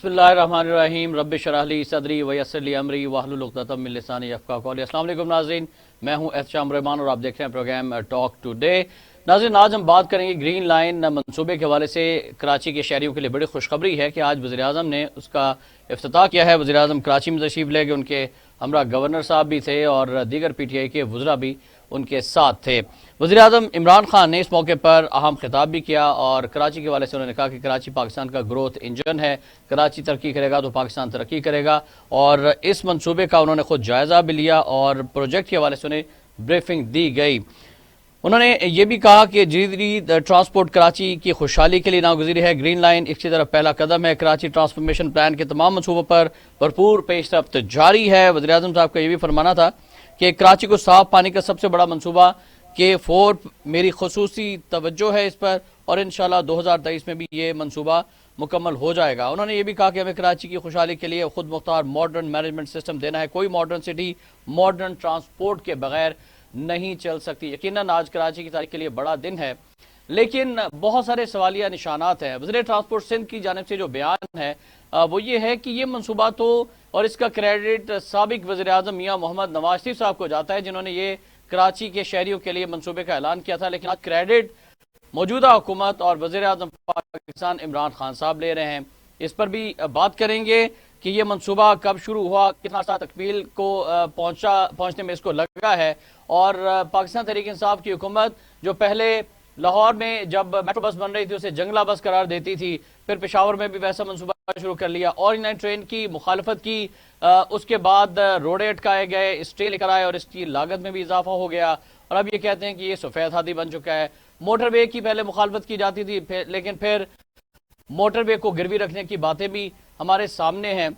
बिस्मिल्लाहिर्रहमानिर्रहीम रब्बि शरह ली सदरी वयस्सिर ली अमरी वाहलुल उक़दतम मिन लिसानी यफ़क़हू क़ौली। अस्सलाम वालेकुम नाज़रीन, मैं हूं एहतशाम रहमान और आप देख रहे हैं प्रोग्राम टॉक टुडे। नाज़रीन, आज हम बात करेंगे ग्रीन लाइन मंसूबे के हवाले से। कराची के शहरियों के लिए बड़ी खुशखबरी है कि आज वज़ीर-ए-आज़म ने उसका इफ्तिताह किया है। वज़ीर-ए-आज़म कराची में तशरीफ़ ले गए, उनके हमरा गवर्नर साहब भी थे और दीगर PTI के वज़रा भी उनके साथ थे। वज़ीर-ए-आज़म इमरान खान ने इस मौके पर अहम खिताब भी किया और कराची के हवाले से उन्होंने कहा कि कराची पाकिस्तान का ग्रोथ इंजन है, कराची तरक्की करेगा तो पाकिस्तान तरक्की करेगा। और इस मंसूबे का उन्होंने खुद जायज़ा भी लिया और प्रोजेक्ट के हवाले से उन्हें ब्रीफिंग दी गई। उन्होंने ये भी कहा कि जदीद ट्रांसपोर्ट कराची की खुशहाली के लिए नागुज़ीर है। ग्रीन लाइन इसकी तरफ पहला कदम है। कराची ट्रांसफॉर्मेशन प्लान के तमाम मंसूबों पर भरपूर पेशरफ्त जारी है। वज़ीर-ए-आज़म साहब का ये भी फरमाना था कि कराची को साफ पानी का सबसे बड़ा मंसूबा K4 मेरी खुसूसी तवज्जो है इस पर और इंशाल्लाह 2023 में भी ये मंसूबा मुकम्मल हो जाएगा। उन्होंने ये भी कहा कि हमें कराची की खुशहाली के लिए खुद मुख्तार मॉडर्न मैनेजमेंट सिस्टम देना है। कोई मॉडर्न सिटी मॉडर्न ट्रांसपोर्ट के बगैर नहीं चल सकती। यकीनन आज कराची की तारीख के लिए बड़ा दिन है, लेकिन बहुत सारे सवालिया निशानात हैं। वज़ीर ट्रांसपोर्ट सिंध की जानिब से जो बयान है वो ये है कि ये मंसूबा तो और इसका क्रेडिट साबिक वज़ीर-ए-आज़म मियां मोहम्मद नवाज शरीफ साहब को जाता है, जिन्होंने ये कराची के शहरियों के लिए मंसूबे का ऐलान किया था। लेकिन आज क्रेडिट मौजूदा हुकूमत और वज़ीर-ए-आज़म पाकिस्तान इमरान खान साहब ले रहे हैं। इस पर भी बात करेंगे कि ये मंसूबा कब शुरू हुआ, कितना सा तकमील को पहुंचने में इसको लगा है। और पाकिस्तान तहरीक इंसाफ की हुकूमत जो पहले लाहौर में जब मेट्रो बस बन रही थी उसे जंगला बस करार देती थी, फिर पेशावर में भी वैसा मंसूबा शुरू कर लिया और इन ट्रेन की मुखालफत की, उसके बाद रोडे अटकाए गए, स्टे लेकर आए और इसकी लागत में भी इजाफा हो गया और अब ये कहते हैं कि ये सफ़ेद हाथी बन चुका है। मोटर वे की पहले मुखालफत की जाती थी, लेकिन फिर मोटर वे को गिरवी रखने की बातें भी हमारे सामने हैं।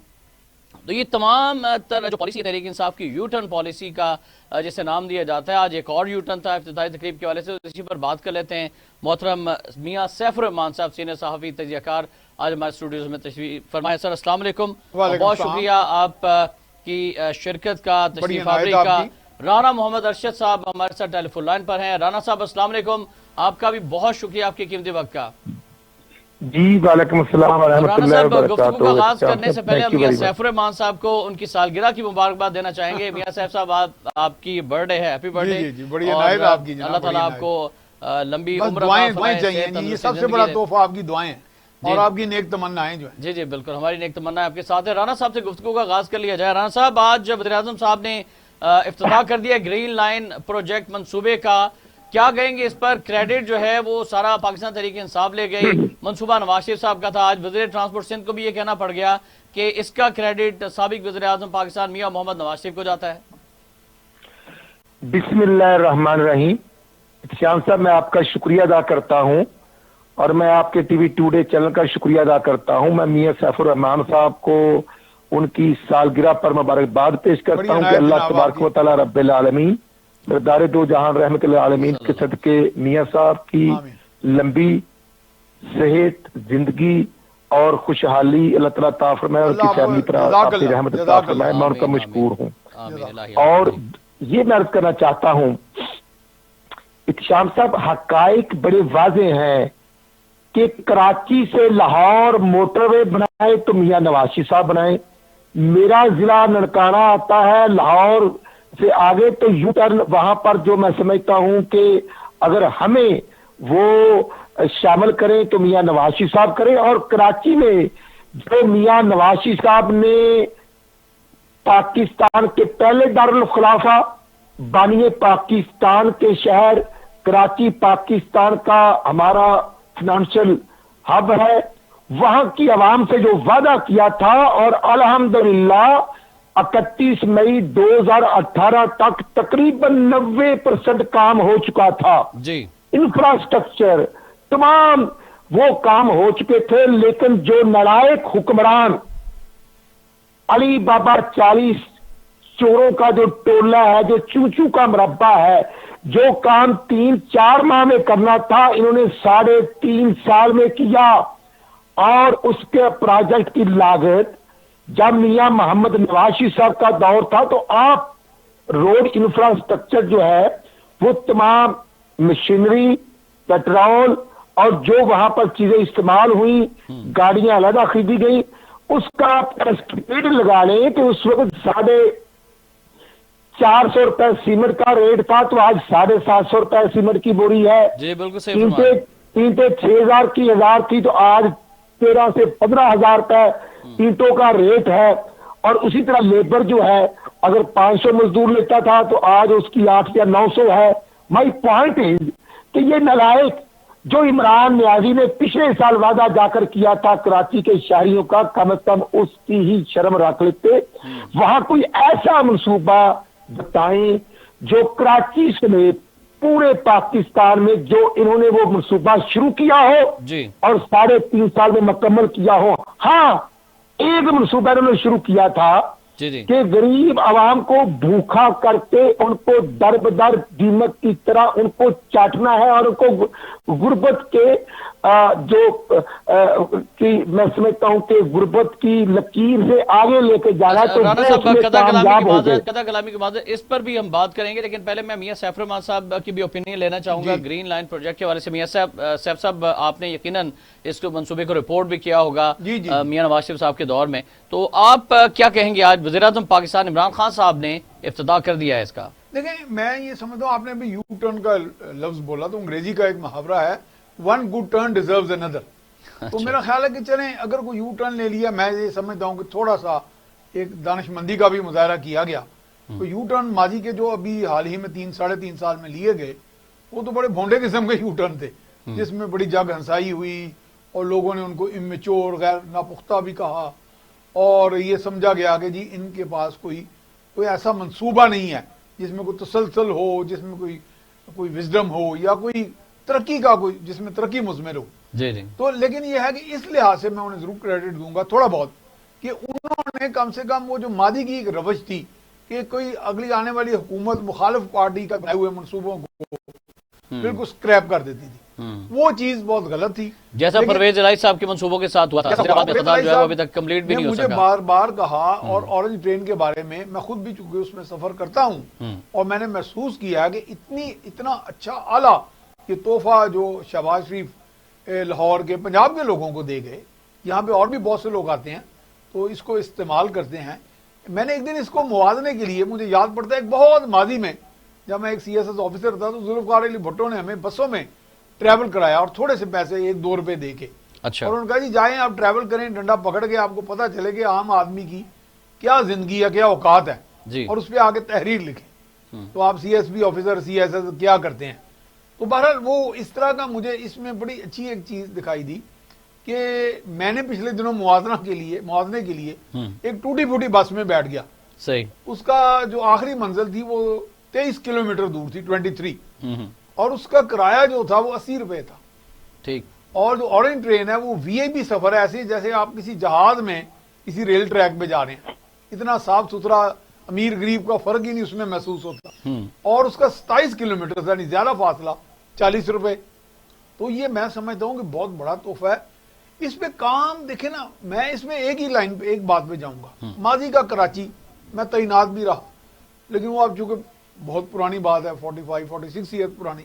तो ये तमाम तरह जो पॉलिसी तहरीक इंसाफ की यू टर्न पॉलिसी का जिसे नाम दिया जाता है, आज एक और यू टर्न था इफ्तिताही तकरीब के वाले से, इसी पर बात कर लेते हैं। मोहतरम मियां सैफुर रहमान साहब, सीनियर सहाफ़ी तजियाकार, आज हमारे स्टूडियोज में तशरीफ फरमाए। सर अस्सलाम वालेकुम, बहुत शुक्रिया आप की शिरकत का, तशरीफ आवरी का। राना मोहम्मद अरशद साहब हमारे साथ टेलीफोन लाइन पर हैं। राना साहब अस्सलाम वालेकुम, आपका भी बहुत शुक्रिया आपके कीमती वक्त का। जी वालेकुम अस्सलाम व रहमतुल्लाहि व बरकातहू। गुफ्तगू का आगाज करने से पहले हम मियां सैफुर रहमान साहब को उनकी सालगिरह की मुबारकबाद देना चाहेंगे। मियां सैफ साहब, आपकी बर्थडे है, हैप्पी बर्थडे। अल्लाह ताला आपको लंबी उम्र चाहिए, ये सबसे बड़ा तोहफा आपकी दुआएं और आपकी नेक तमन्नाएं जो है। जी बिल्कुल, हमारी नेक तमन्नाएं आपके साथ है। राना साहब से गुफ्तगू का आगाज कर लिया जाए। राना साहब, आज वज़ीर-ए-आज़म साहब ने इफ्तिताह कर दिया ग्रीन लाइन प्रोजेक्ट मंसूबे का, क्या कहेंगे इस पर? क्रेडिट जो है वो सारा पाकिस्तान तहरीक इंसाफ ले गई, मंसूबा नवाज शरीफ साहब का था। आज वज़ीर ट्रांसपोर्ट सिंध को भी ये कहना पड़ गया कि इसका क्रेडिट साबिक वज़ीर-ए-आज़म पाकिस्तान मियां मोहम्मद नवाज शरीफ को जाता है। बिस्मिल्लाहिर्रहमानिर्रहीम। श्याम साहब, मैं आपका शुक्रिया अदा करता हूं और मैं आपके टीवी टुडे चैनल का शुक्रिया अदा करता हूं। मैं मियां सैफुर रहमान साहब को उनकी सालगिरह पर मुबारकबाद पेश करता हूं कि अल्लाह तबारक व तआला रब्बिल आलमीन सरदारे दो जहान रहमतुल आलमीन के सदके मियां साहब की लंबी सेहत, जिंदगी और खुशहाली अल्लाह ताला अता फरमाए और उनकी फैमिली पर अपनी रहमत अता फरमाए। मैं उनका मशकूर हूँ। और ये मैं अर्ज करना चाहता हूँ इत्शाम साहब, हकाइक बड़े वाज़े हैं कि कराची से लाहौर मोटरवे बनाए तो मियां नवाज शरीफ साहब बनाए। मेरा जिला ननकाना आता है, लाहौर से आगे तो यू टर्न वहां पर जो मैं समझता हूं कि अगर हमें वो शामिल करें तो मियां नवाज शरीफ साहब करें। और कराची में जो मियां नवाज शरीफ साहब ने पाकिस्तान के पहले दारुल खिलाफा बानिए पाकिस्तान के शहर कराची, पाकिस्तान का हमारा फाइनेंशियल हब है, वहां की आवाम से जो वादा किया था और अल्हम्दुलिल्लाह 31 मई 2018 तक तकरीबन 90% काम हो चुका था जी। इंफ्रास्ट्रक्चर तमाम वो काम हो चुके थे, लेकिन जो नालायक हुक्मरान अली बाबा 40 चोरों का जो टोला है, जो चूचू का मरब्बा है, जो काम 3-4 माह में करना था इन्होंने 3.5 साल में किया। और उसके प्रोजेक्ट की लागत जब मियां मोहम्मद नवाज शरीफ साहब का दौर था तो आप रोड इंफ्रास्ट्रक्चर जो है वो तमाम मशीनरी, पेट्रोल और जो वहां पर चीजें इस्तेमाल हुई, गाड़ियां अलग खरीदी गई, उसका आप एस्टिमेट लगा लें कि उस वक्त 450 रुपए सीमेंट का रेट था, तो आज 750 रुपए सीमेंट की बोरी है। जी बिल्कुल सही फरमा रहे हैं। ईंटें 6,000 की 1,000 थी, तो आज 13 से 15,000 रुपए ईंटों का रेट है। और उसी तरह लेबर जो है, अगर 500 मजदूर लेता था तो आज उसकी 800 या 900 है। माई पॉइंट इज कि ये नालायक जो इमरान न्याजी ने पिछले साल वादा जाकर किया था कराची के शहरियों का, कम से कम उसकी ही शर्म रख लेते। वहां कोई ऐसा मंसूबा बताएं जो कराची समेत पूरे पाकिस्तान में जो इन्होंने वो मंसूबा शुरू किया हो जी और 3.5 साल में मुकम्मल किया हो। हाँ, एक मंसूबा इन्होंने शुरू किया था जी जी कि गरीब आवाम को भूखा करके उनको दर बदर दीमक की तरह उनको चाटना है और उनको गुर्बत के कि मैं समझता हूं कि गुर्बत की लकीर से आगे लेके जाना। तो राणा वो साहब उसमें कदा कलामी कामयाब की हो बात है, गए। कदा कलामी की बात है, इस पर भी हम बात करेंगे, लेकिन पहले मैं मियां सैफ रहमान साहब की भी ओपिनियन लेना चाहूंगा ग्रीन लाइन प्रोजेक्ट के हवाले से। मियां सैफ साहब, आपने यकीनन इस मंसूबे को रिपोर्ट भी किया होगा मियां नवाज शरीफ साहब के दौर में, तो आप क्या कहेंगे? आज वज़ीर-ए-आज़म पाकिस्तान इमरान खान साहब ने इफ्तिताह कर दिया है इसका। देखिए, मैं ये समझता हूँ, आपने अभी यू टर्न का लफ्ज बोला, तो अंग्रेजी का एक मुहावरा है, one good turn deserves another. तो मेरा ख्याल है कि चलें, अगर कोई यू टर्न ले लिया, मैं ये समझता हूँ कि थोड़ा सा एक दानिशमंदी का भी मुजाहरा किया गया। तो यू टर्न माजी के जो अभी हाल ही में 3-3.5 साल में लिए गए, वो तो बड़े भोंडे किस्म के यू टर्न थे, जिसमें बड़ी जग हंसाई हुई और लोगों ने उनको इमेच्योर, गैर नापुख्ता भी कहा, और ये समझा गया कि जी इनके पास कोई ऐसा मंसूबा नहीं है जिसमें कोई तसलसल हो, जिसमें कोई विजडम हो, या कोई तरक्की का जिसमें तरक्की मुज़मिर हो। जी जी तो लेकिन यह है कि इस लिहाज से मैं उन्हें जरूर क्रेडिट दूंगा थोड़ा बहुत, कि उन्होंने कम से कम वो जो मादी की एक रवश थी कि कोई अगली आने वाली हुकूमत मुखालिफ पार्टी का बनाए हुए मंसूबों को बिल्कुल स्क्रैप कर देती थी, वो चीज बहुत गलत थी। जैसा परवेज इलाही साहब के मंसूबों के साथ हुआ था, हैदराबाद में खदान जो है वो अभी तक कंप्लीट भी नहीं हो मुझे सका। बार बार कहा, और ऑरेंज ट्रेन के बारे में मैं खुद भी चूंकि उसमें सफर करता हूं, और मैंने महसूस किया कि इतना अच्छा आला ये तोहफा जो शहबाज शरीफ लाहौर के पंजाब के लोगों को दे गए, यहाँ पे और भी बहुत से लोग आते हैं तो इसको इस्तेमाल करते हैं। मैंने एक दिन इसको मुआवजे के लिए, मुझे याद पड़ता है एक बहुत माजी में जब मैं एक CSS ऑफिसर था, तो जुल्फ़िकार अली भुट्टो ने हमें बसों में ट्रैवल कराया, और थोड़े से पैसे 1-2 रुपए दे के, अच्छा, और उन्होंने कहा जी जाएं आप ट्रैवल करें, डंडा पकड़ के आपको पता चले कि आम आदमी की क्या जिंदगी है, क्या औकात है, और उस पर आगे तहरीर लिखें। तो आप CSP ऑफिसर CSS क्या करते हैं। तो बहरहाल वो इस तरह का मुझे इसमें बड़ी अच्छी एक चीज दिखाई दी कि मैंने पिछले दिनों मुआवजे के लिए एक टूटी फूटी बस में बैठ गया। सही, उसका जो आखिरी मंजिल थी वो 23 किलोमीटर दूर थी, 23, और उसका किराया जो था वो 80 रुपए था। ठीक। और जो ऑरेंज ट्रेन है वो VIP सफर है, ऐसे जैसे आप किसी जहाज में किसी रेल ट्रैक पे जा रहे हैं, इतना साफ सुथरा, अमीर गरीब का फर्क ही नहीं उसमें महसूस होता। और उसका 27 किलोमीटर था, नहीं ज्यादा फासला, 40 रुपए। तो ये मैं समझता हूँ कि बहुत बड़ा तोहफा है। इस पे काम देखे ना, मैं इसमें एक ही लाइन पे, एक बात पे जाऊंगा। माजी का कराची मैं तैनात भी रहा, लेकिन वो अब चूंकि बहुत पुरानी बात है, 45-46 ईयर पुरानी,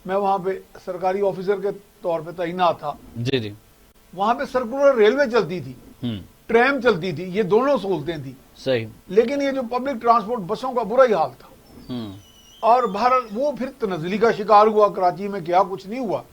मैं वहां पे सरकारी ऑफिसर के तौर पे तैनात था। जी जी, वहां पे सर्कुलर रेलवे चलती थी, ट्रेन चलती थी, ये दोनों सहूलतें थी। सही। लेकिन ये जो पब्लिक ट्रांसपोर्ट बसों का बुरा ही हाल था। और भारत वो फिर तनज़ली का शिकार हुआ, कराची में क्या कुछ नहीं हुआ।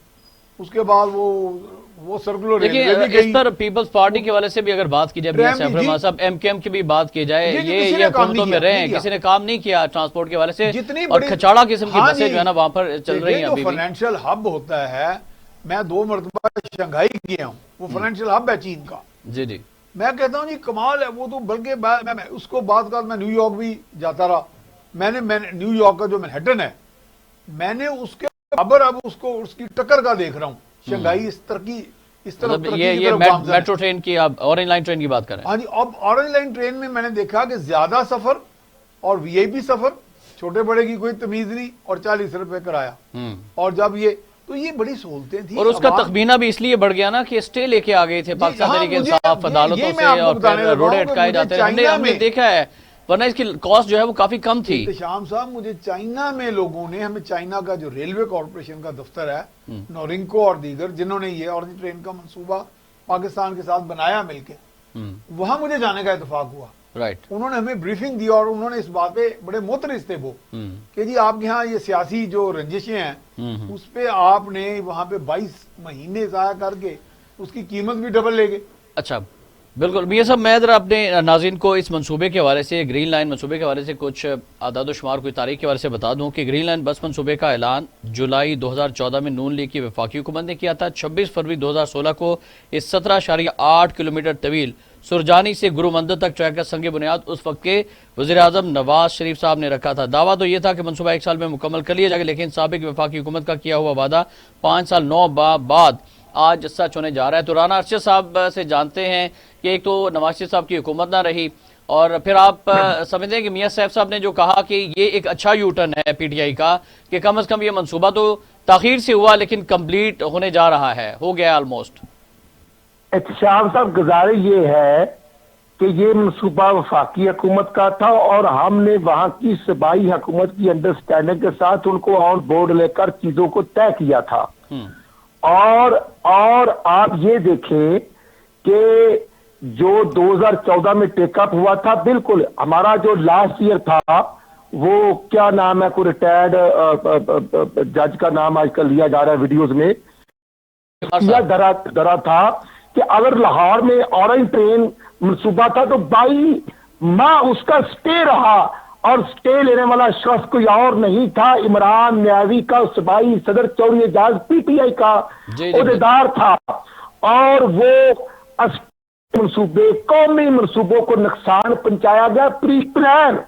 उसके बाद वो सर्कुलर रेलवे भी गई। इस पर पीपल्स पार्टी के वाले से भी अगर बात की जाए, साहब MKM की भी बात की जाए, ये हुकूमतों में रहे हैं, किसी ने काम नहीं किया ट्रांसपोर्ट के वाले से, जितनी और खचाड़ा किस्म की बसें जो है ना वहां पर चल रही हैं। जो फाइनेंशियल हब होता है, मैं 2 मरतबा शंघाई गया हूँ, वो फाइनेंशियल हब है चीन का। जी जी, मैं कहता हूँ जी कमाल है वो तो। बल्कि मैं उसको बाद मैं न्यूयॉर्क भी जाता रहा। मैंने न्यूयॉर्क का जो मैनहट्टन है, मैंने उसके बराबर अब उसकी टक्कर का देख रहा हूँ। शंघाई इस तरह मतलब ये मेट्रो ट्रेन की, आप ऑरेंज लाइन ट्रेन की बात कर रहे हैं। हाँ जी, अब ऑरेंज लाइन ट्रेन में मैंने देखा कि ज्यादा सफर और VIP सफर, छोटे बड़े की कोई तमीज नहीं, और 40 रुपए कराया। और जब तो ये बड़ी सहूलतें थी। और उसका तखमीना भी इसलिए बढ़ गया ना कि स्टे लेके आ गए थे पाकिस्तान तहरीक इंसाफ अदालतों से, और फिर रोडे अटकाए जाते हैं। हमने देखा है, वरना इसकी कॉस्ट जो है वो काफी कम थी। शाम साहब, मुझे चाइना में लोगों ने, हमें चाइना का जो रेलवे कॉर्पोरेशन का दफ्तर है, नोरिंको और दीगर, जिन्होंने ये ऑरेंज ट्रेन का मंसूबा पाकिस्तान के साथ बनाया मिलके, वहां मुझे जाने का इत्तेफाक हुआ। राइट। उन्होंने हमें ब्रीफिंग दी और उन्होंने इस बात पे बड़े मोतरज थे वो कि जी आपके यहाँ ये सियासी जो रंजिशें हैं उस पे आपने वहां पे 22 महीने ज़ाया करके उसकी कीमत भी डबल ले गए। अच्छा, बिल्कुल मियां साहब, मैं ज़रा अपने नाज़रीन को इस मंसूबे के हवाले से, ग्रीन लाइन मंसूबे के हवाले से कुछ आदाद शुमार, कोई तारीख के हवाले से बता दूं कि ग्रीन लाइन बस मंसूबे का ऐलान जुलाई 2014 में नून लीग की वफाकी हुकूमत ने किया था। 26 फरवरी 2016 को इस 17.8 किलोमीटर तवील सुरजानी से गुरु मंदिर तक ट्रैक का संग बुनियाद उस वक्त के वज़ीर आज़म नवाज शरीफ साहब ने रखा था। दावा तो ये था कि मंसूबा 1 साल में मुकम्मल कर लिया जाएगा, लेकिन साबिक वफाकी हुकूमत का किया हुआ वादा 5 साल 9 माह बाद आज सच होने जा रहा है। तो राना अरशद साहब से जानते हैं कि एक तो नवाज शरीफ साहब की हुकूमत ना रही, और फिर आप समझते हैं कि मियां सैफ साहब ने जो कहा कि ये एक अच्छा यू टर्न है पीटीआई का, कि कम से कम ये मंसूबा तो ताखीर से हुआ लेकिन कंप्लीट होने जा रहा है, हो गया ऑलमोस्ट। एहतशाम साहब, गुजारिश ये है कि ये मंसूबा वफाकी हुकूमत का था और हमने वहां की सूबाई हुकूमत की अंडरस्टैंडिंग के साथ उनको ऑन बोर्ड लेकर चीजों को तय किया था। और आप ये देखें कि जो 2014 में टेकअप हुआ था, बिल्कुल हमारा जो लास्ट ईयर था, वो क्या नाम है, कोई रिटायर्ड जज का नाम आजकल लिया जा रहा है वीडियोस में, यह डरा था कि अगर लाहौर में ऑरेंज ट्रेन मंसूबा था तो 22 माह उसका स्टे रहा, और स्टे लेने वाला शख्स कोई और नहीं था, इमरान न्याजी का सूबाई सदर चौधरी एजाज पीटीआई का अहदेदार था। और वो मंसूबे, कौमी मंसूबों को नुकसान पहुंचाया गया प्री प्लान।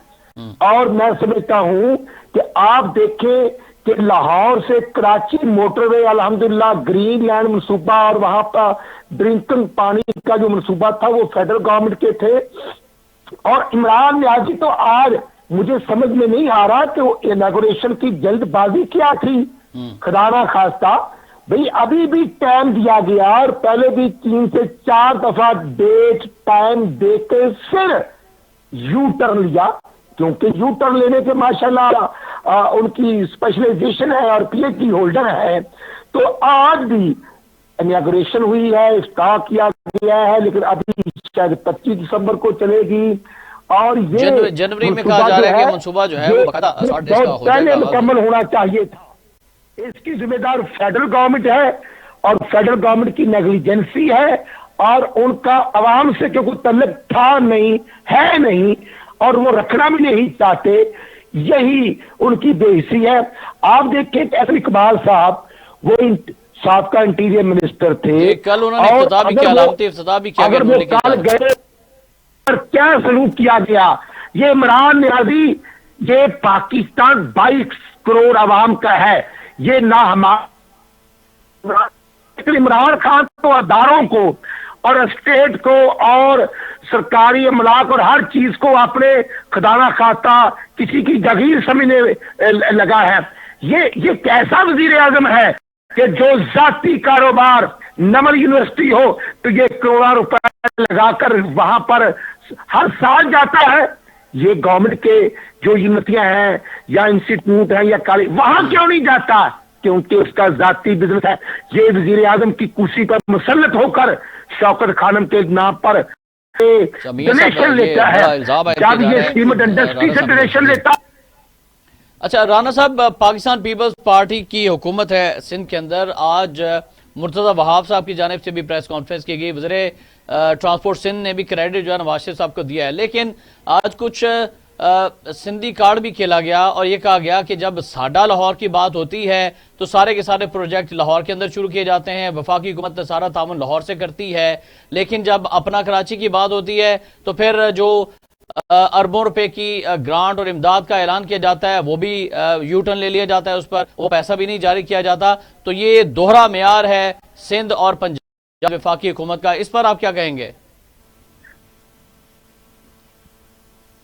और मैं समझता हूं कि आप देखें कि लाहौर से कराची मोटरवे अल्हम्दुलिल्लाह ग्रीन लैंड मंसूबा और वहां पर ड्रिंकिंग पानी का जो मंसूबा था वो फेडरल गवर्नमेंट के थे। और इमरान न्याजी तो आज मुझे समझ में नहीं आ रहा कि वो इनॉग्रेशन की जल्दबाजी क्या थी। खुदा ना खास्ता भाई, अभी भी टाइम दिया गया और पहले भी 3 से 4 दफा डेट टाइम देके फिर यू टर्न लिया, क्योंकि यू टर्न लेने के माशाल्लाह उनकी स्पेशलाइजेशन है और पीएचडी होल्डर है। तो आज भी इनॉग्रेशन हुई है, इफ्ताह किया गया है, लेकिन अभी शायद 25 दिसंबर को चलेगी। और ये जनवरी में कहा जा रहा है कि मंसूबा जो है वो पहले मुकम्मल होना चाहिए था। इसकी जिम्मेदार फेडरल गवर्नमेंट है और फेडरल गवर्नमेंट की नेग्लिजेंसी है, और उनका अवाम से क्योंकि तल्लुक था नहीं, है नहीं, और वो रखना भी नहीं चाहते, यही उनकी बेइज्जती है। आप देखिए कैसे इकबाल साहब, वो साबका इंटीरियर मिनिस्टर थे, कल उन्होंने इफ्तिताह भी किया, अलामती इफ्तिताह भी किया, अगर वो कल गए और क्या सलूक किया गया। ये इमरान न्याजी, ये पाकिस्तान 22 करोड़ आवाम का है, ये ना हमारा। इमरान खान तो अदारों को और स्टेट को और सरकारी अमलाक और हर चीज को अपने खजाना खाता किसी की जागीर समझने लगा है। ये कैसा वजीर आजम है कि जो जाती कारोबार, नमल यूनिवर्सिटी हो तो ये करोड़ों रुपए लगाकर वहां पर हर साल जाता है। ये गवर्नमेंट के जो यूनिवर्सिटियां हैं या इंस्टीट्यूट हैं या कॉलेज, वहां क्यों नहीं जाता? क्योंकि उसका जाती बिजनेस है। ये वजीर आजम की कुर्सी पर मुसल्लत होकर शौकत खानम के नाम पर डोनेशन लेता है, जब ये सीमेंट इंडस्ट्री से डोनेशन लेता। अच्छा राना साहब, पाकिस्तान पीपल्स पार्टी की हुकूमत है सिंध के अंदर। आज मुर्तजा वहाब साहब की जानिब से भी प्रेस कॉन्फ्रेंस की गई, वज़ीर ट्रांसपोर्ट सिंध ने भी क्रेडिट जो है नवाज शरीफ साहब को दिया है, लेकिन आज कुछ सिंधी कार्ड भी खेला गया और ये कहा गया कि जब साडा लाहौर की बात होती है तो सारे के सारे प्रोजेक्ट लाहौर के अंदर शुरू किए जाते हैं, वफाकी हुकूमत सारा तामुन लाहौर से करती है, लेकिन जब अपना कराची की बात होती है तो फिर जो अरबों रुपए की ग्रांट और इमदाद का ऐलान किया जाता है वो भी यू टर्न ले लिया जाता है, उस पर वो पैसा भी नहीं जारी किया जाता। तो ये दोहरा मेयार है सिंध और पंजाब वफाकी हुकूमत का, इस पर आप क्या कहेंगे?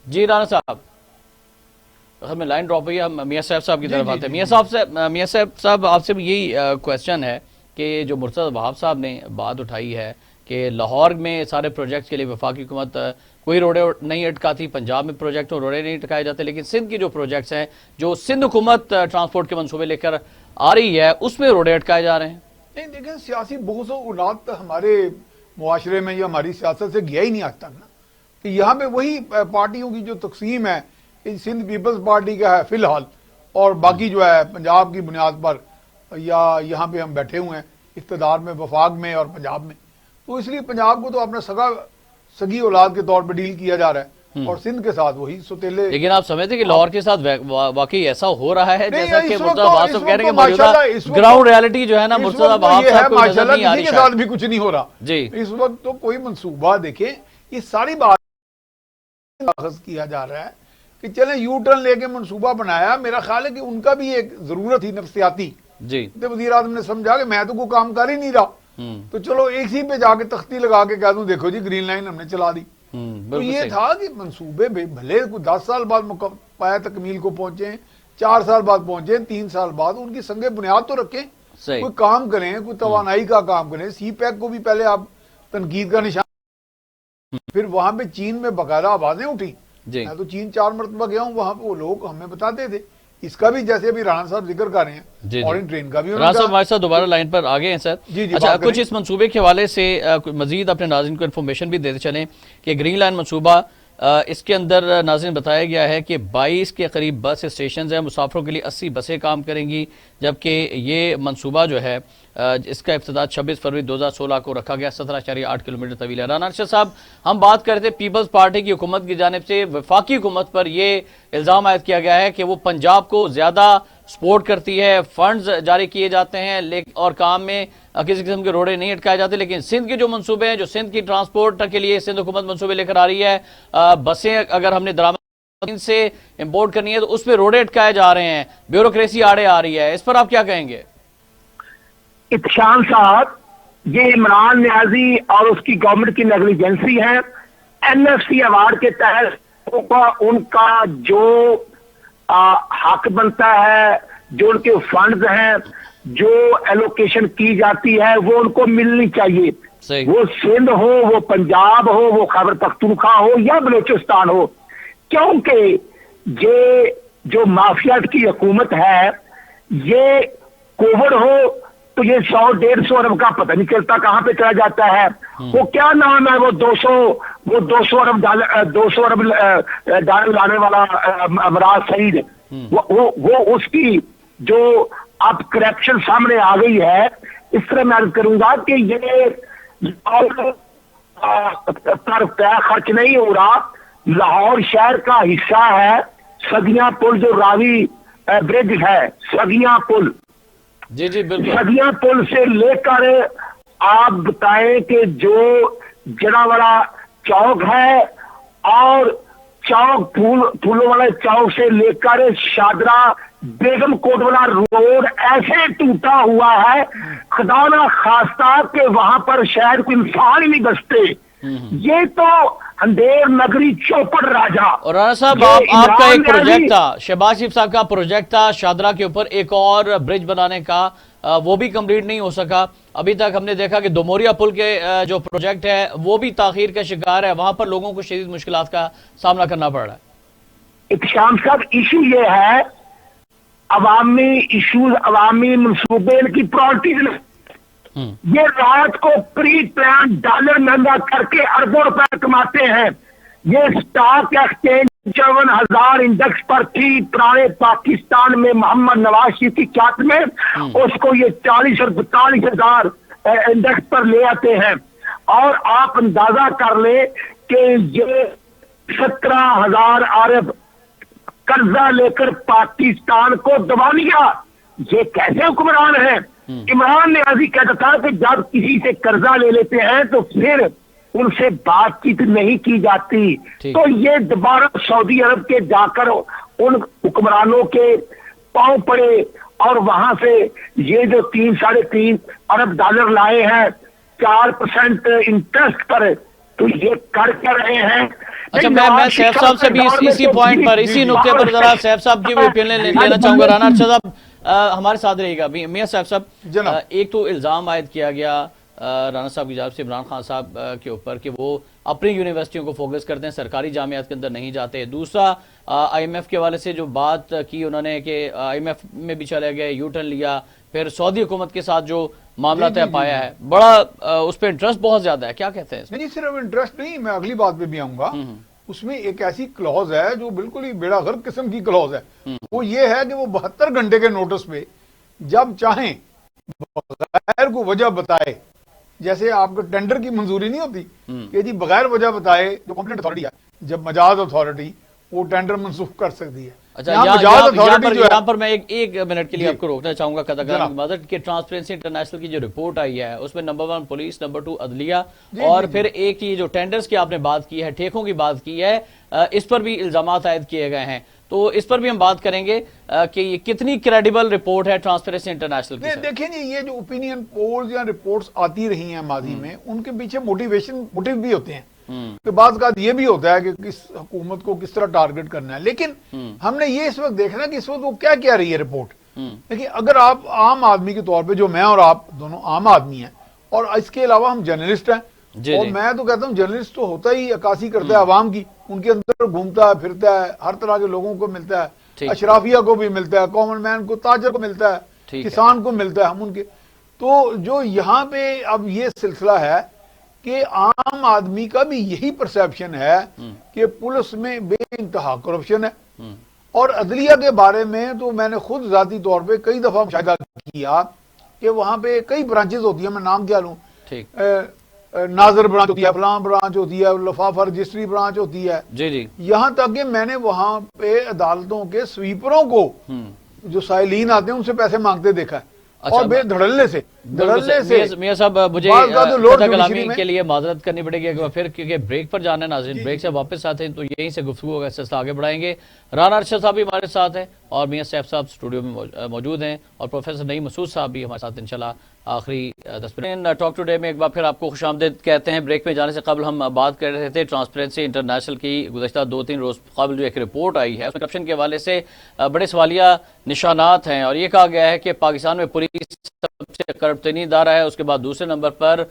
जी राना साहब, हमें लाइन ड्रॉप हुई है, हम मियां साहब की तरफ आते हैं। मियां साहब आपसे भी यही क्वेश्चन है कि जो मुर्तज़ा वहाब साहब ने बात उठाई है कि लाहौर में सारे प्रोजेक्ट्स के लिए वफाकी हुकूमत कोई रोडे नहीं अटकाती, पंजाब में प्रोजेक्ट और रोडे नहीं अटकाए जाते, लेकिन सिंध की जो प्रोजेक्ट्स हैं, जो सिंध हुकूमत ट्रांसपोर्ट के मंसूबे लेकर आ रही है, उसमें रोडे अटकाए जा रहे हैं। नहीं देखिए, सियासी बोझ और उलाद हमारे معاشرے میں یا ہماری سیاست سے گیا ہی نہیں آج تک نا، کہ یہاں پہ وہی پارٹیوں کی جو تقسیم ہے، سندھ پیپلز پارٹی کا ہے فی الحال، اور باقی جو ہے پنجاب کی بنیاد پر، یا یہاں پہ ہم بیٹھے ہوئے ہیں اقتدار میں وفاق میں اور پنجاب میں، تو اس لیے پنجاب کو تو اپنا سگی اولاد کے طور پہ ڈیل کیا جا رہا ہے، اور سندھ کے ساتھ وہی سوتیلے۔ لیکن آپ سمجھتے کہ لاہور کے ساتھ واقعی ایسا ہو رہا ہے نہیں، جیسا کہ اس وقت مرتضی عباس صاحب کہہ رہے ہیں کہ موجودہ ماشاءاللہ اس وقت گراؤنڈ ریالٹی جو ہے نا اس مرتضی وقت تو عباس یہ ہے صاحب کو نظر ماشاءاللہ نہیں آ کسی رہی کے ساتھ شاید۔ بھی کچھ نہیں ہو رہا جی اس وقت، تو کوئی منصوبہ دیکھیں، یہ ساری بات اخذ کیا جا رہا ہے کہ چلیں یو ٹرن لے کے منصوبہ بنایا، میرا خیال ہے کہ ان کا بھی ایک ضرورت ہی نفسیاتی، جی تو وزیر اعظم نے سمجھا کہ میں تو کوئی کام کر ہی نہیں رہا، ہوں تو چلو ایک ہی پہ جا کے تختی لگا کے کہہ دوں دیکھو جی گرین لائن ہم نے چلا دی۔ تو بالکل یہ صحیح۔ تھا کہ منصوبے بھلے کوئی 10 سال بعد پایا تکمیل کو پہنچے، 4 سال بعد پہنچے، 3 سال بعد، ان کی سنگ بنیاد تو رکھیں، صحیح کوئی کام کریں، کوئی توانائی کا کام کریں۔ سی پیک کو بھی پہلے آپ تنقید کا نشان، پھر وہاں پہ چین میں باقاعدہ آوازیں اٹھی، جی میں تو چین 4 مرتبہ گیا ہوں، وہاں پہ وہ لوگ ہمیں بتاتے تھے، اس کا بھی جیسے ابھی رانا صاحب ذکر کر رہے ہیں، جی اور ان ٹرین کا بھی انہوں رانا نے صاحب کہا۔ ہمارے ساتھ دوبارہ لائن پر آگے ہیں سر۔ جی جی، اچھا، بات کچھ کریں۔ اس منصوبے کے حوالے سے مزید اپنے ناظرین کو انفارمیشن بھی دیتے چلیں کہ گرین لائن منصوبہ، اس کے اندر ناظرین بتایا گیا ہے کہ 22 کے قریب بس اسٹیشنز ہیں، مسافروں کے لیے 80 بسیں کام کریں گی، جبکہ یہ منصوبہ جو ہے اس کا افتتاح 26 فروری 2016 کو رکھا گیا، 17.8 کلومیٹر طویل ہے۔ رانا ارشد صاحب، ہم بات کر رہے تھے پیپلز پارٹی کی حکومت کی جانب سے وفاقی حکومت پر یہ الزام عائد کیا گیا ہے کہ وہ پنجاب کو زیادہ سپورٹ کرتی ہے، فنڈز جاری کیے جاتے ہیں اور کام میں کسی قسم کے روڑے نہیں اٹکائے جاتے، لیکن سندھ کے جو منصوبے ہیں، جو سندھ کی ٹرانسپورٹ کے لیے سندھ حکومت منصوبے لے کر آ رہی ہے، بسیں اگر ہم نے درآمد سے امپورٹ کرنی ہے تو اس پہ روڑے اٹکائے جا رہے ہیں، بیوروکریسی آڑے آ رہی ہے، اس پر آپ کیا کہیں گے؟ احتشام صاحب، یہ عمران نیازی اور اس کی گورنمنٹ کی نیگلیجنسی ہے۔ این ایف سی ایوارڈ کے تحت ان کا جو حق بنتا ہے، جو ان کے فنڈز ہیں، جو ایلوکیشن کی جاتی ہے، وہ ان کو ملنی چاہیے، صحیح۔ وہ سندھ ہو، وہ پنجاب ہو، وہ خیبر پختونخوا ہو یا بلوچستان ہو، کیونکہ یہ جو مافیات کی حکومت ہے، یہ کووڈ ہو تو یہ 100-150 ارب کا پتہ نہیں چلتا کہاں پہ چلا جاتا ہے۔ وہ کیا نام ہے، وہ 200 ارب ڈالر لانے والا امراض سعید، وہ اس کی جو اب کرپشن سامنے آ گئی ہے، اس طرح میں عرض کروں گا کہ یہ پر طے خرچ نہیں ہو رہا، لاہور شہر کا حصہ ہے سگیاں پل، جو راوی برج ہے، سگیاں پل، جی جی بالکل۔ سگیاں پل سے لے کر آپ بتائیں کہ جو جڑاوڑا چوک ہے، اور چوک پھولوں والے چوک سے لے کر شادرہ بیگم کوٹ والا روڈ ایسے ٹوٹا ہوا ہے، خدا نہ خواستہ کہ وہاں پر شاید کوئی انسان ہی نہیں بستے۔ یہ تو اندھیر نگری چوپڑ راجا۔ اور رانا صاحب، یہ آپ کا ایک عمران پروجیکٹ نیازی- تھا، شہباز شریف صاحب کا پروجیکٹ تھا شادرہ کے اوپر ایک اور برج بنانے کا، وہ بھی کمپلیٹ نہیں ہو سکا ابھی تک۔ ہم نے دیکھا کہ دوموریا پل کے جو پروجیکٹ ہے وہ بھی تاخیر کا شکار ہے، وہاں پر لوگوں کو شدید مشکلات کا سامنا کرنا پڑ رہا ہے۔ احتشام صاحب، ایشو یہ ہے عوامی ایشوز، عوامی منصوبے، ان کی پرائرٹیز، یہ رات کو پری پلان ڈالر مہنگا کر کے اربوں روپے کماتے ہیں۔ یہ سٹاک ایکسچینج 54,000 انڈیکس پر تھی پرانے پاکستان میں محمد نواز شریف کی قیادت میں، اس کو یہ 40 اور 42,000 انڈیکس پر لے آتے ہیں، اور آپ اندازہ کر لیں کہ یہ 17,000 ارب قرضہ لے کر پاکستان کو دبا لیا۔ یہ کیسے حکمران ہیں؟ عمران نیازی کہتا تھا کہ جب کسی سے قرضہ لے لیتے ہیں تو پھر ان سے بات چیت نہیں کی جاتی، تو یہ دوبارہ سعودی عرب کے جا کر ان حکمرانوں کے پاؤں پڑے، اور وہاں سے یہ جو 3-3.5 ارب ڈالر لائے ہیں 4% انٹرسٹ پر، تو یہ کر کے رہے ہیں۔ اچھا، میں سیف صاحب سے بھی اسی پوائنٹ پر، اسی نقطے پر ذرا سیف صاحب کی بھی اوپینین لینا چاہوں گا۔ رانا ارشد صاحب ہمارے ساتھ رہے گا۔ میاں سیف صاحب، ایک تو الزام عائد کیا گیا رانا صاحب کی جانب سے عمران خان صاحب کے اوپر کہ وہ اپنی یونیورسٹیوں کو فوکس کرتے ہیں, سرکاری جامعات کے اندر نہیں جاتے. دوسرا آئی ایم ایف کے حوالے سے جو بات کی انہوں نے کہ آئی ایم ایف میں بھی چلے گئے, یو ٹرن لیا, پھر سعودی حکومت کے ساتھ جو معاملہ طے پایا ہے, بڑا اس پہ انٹرسٹ بہت زیادہ ہے, کیا کہتے ہیں اس میں؟ نہیں صرف انٹرسٹ نہیں, میں اگلی بات پہ بھی آؤں گا. اس میں ایک ایسی کلوز ہے جو بالکل ہی بیڑا غرق قسم کی کلوز ہے. وہ یہ ہے کہ وہ 72 گھنٹے کے نوٹس پہ جب چاہیں بغیر کو وجہ بتائے, جیسے آپ کو ٹینڈر کی منظوری نہیں ہوتی کہ جی بغیر وجہ بتائے جو کمپلینٹ اتھارٹی ہے, جب مجاز اتھارٹی وہ ٹینڈر منسوخ کر سکتی ہے. اچھا, یہاں پر میں ایک منٹ کے لیے آپ کو روکنا چاہوں گا کہ ٹرانسپیرنسی انٹرنیشنل کی جو رپورٹ آئی ہے اس میں نمبر 1 پولیس, نمبر 2 عدلیہ, اور پھر ایک یہ جو ٹینڈرز کی آپ نے بات کی ہے, ٹھیکوں کی بات کی ہے, اس پر بھی الزامات عائد کیے گئے ہیں. تو اس پر بھی ہم بات کریں گے کہ یہ کتنی کریڈیبل رپورٹ ہے ٹرانسپیرنسی انٹرنیشنل کی. دیکھیں جی, یہ جو اوپینین پولز یا رپورٹس آتی رہی ہیں ماضی میں, ان کے پیچھے موٹیو بھی ہوتے ہیں. کہ بعض کا یہ بھی ہوتا ہے کہ کس حکومت کو کس طرح ٹارگٹ کرنا ہے, لیکن ہم نے یہ اس وقت دیکھنا کہ اس وقت وہ کیا کہہ رہی ہے رپورٹ. لیکن اگر آپ عام آدمی کے طور پہ, جو میں اور آپ دونوں عام آدمی ہیں, اور اس کے علاوہ ہم جرنلسٹ ہیں, اور میں تو کہتا ہوں جرنلسٹ تو ہوتا ہی عکاسی کرتا ہے عوام کی, ان کے اندر گھومتا ہے پھرتا ہے, ہر طرح کے لوگوں کو ملتا ہے, اشرافیہ کو بھی ملتا ہے, کامن مین کو, تاجر کو ملتا ہے, کسان کو ملتا ہے, ہم ان کے. تو جو یہاں پہ اب یہ سلسلہ ہے کہ عام آدمی کا بھی یہی پرسیپشن ہے کہ پولیس میں بے انتہا کرپشن ہے. اور عدلیہ کے بارے میں تو میں نے خود ذاتی طور پہ کئی دفعہ مشاہدہ کیا کہ وہاں پہ کئی برانچز ہوتی ہیں, میں نام کیا لوں, ناظر برانچ ہوتی ہے, فلاں برانچ ہوتی ہے, لفافہ رجسٹری برانچ ہوتی ہے, یہاں تک کہ میں نے وہاں پہ عدالتوں کے سویپروں کو جو سائلین آتے ہیں ان سے پیسے مانگتے دیکھا ہے. اور بے دھڑلے سے میاں صاحب مجھے کلامی کے لیے معذرت کرنی پڑے گی پھر, کیونکہ بریک پر جانا ہے ناظرین, بریک سے واپس آتے ہیں تو یہیں سے گفتگو کا سلسلہ آگے بڑھائیں گے. رانا ارشد صاحب بھی ہمارے ساتھ ہیں, اور میاں سیف صاحب اسٹوڈیو میں موجود ہیں, اور پروفیسر نعیم مسعود صاحب بھی ہمارے ساتھ انشاءاللہ آخری 10 منٹ. ٹاک ٹو ڈے میں ایک بار پھر آپ کو خوش آمدید کہتے ہیں. بریک میں جانے سے قبل ہم بات کر رہے تھے ٹرانسپیرنسی انٹرنیشنل کی گزشتہ 2-3 روز قبل جو ایک رپورٹ آئی ہے, اس میں کرپشن کے حوالے سے بڑے سوالیہ نشانات ہیں, اور یہ کہا گیا ہے کہ پاکستان میں پولیس سب سے کرپٹ ترین ادارہ ہے, اس کے بعد دوسرے نمبر پر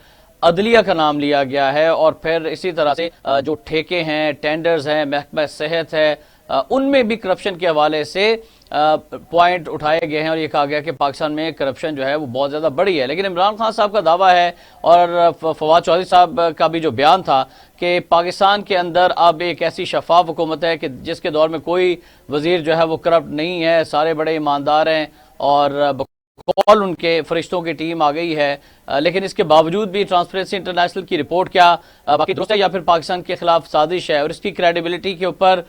عدلیہ کا نام لیا گیا ہے, اور پھر اسی طرح سے جو ٹھیکے ہیں, ٹینڈرز ہیں, محکمہ صحت ہے, ان میں بھی کرپشن کے حوالے سے پوائنٹ اٹھائے گئے ہیں, اور یہ کہا گیا کہ پاکستان میں کرپشن جو ہے وہ بہت زیادہ بڑی ہے. لیکن عمران خان صاحب کا دعویٰ ہے, اور فواد چودھری صاحب کا بھی جو بیان تھا, کہ پاکستان کے اندر اب ایک ایسی شفاف حکومت ہے کہ جس کے دور میں کوئی وزیر جو ہے وہ کرپٹ نہیں ہے, سارے بڑے ایماندار ہیں, اور کال ان کے فرشتوں کی ٹیم آ گئی ہے. لیکن اس کے باوجود بھی ٹرانسپیرنسی انٹرنیشنل کی رپورٹ کیا باقی درست ہے یا پھر پاکستان کے خلاف سازش ہے, اور اس کی کریڈیبلٹی کے اوپر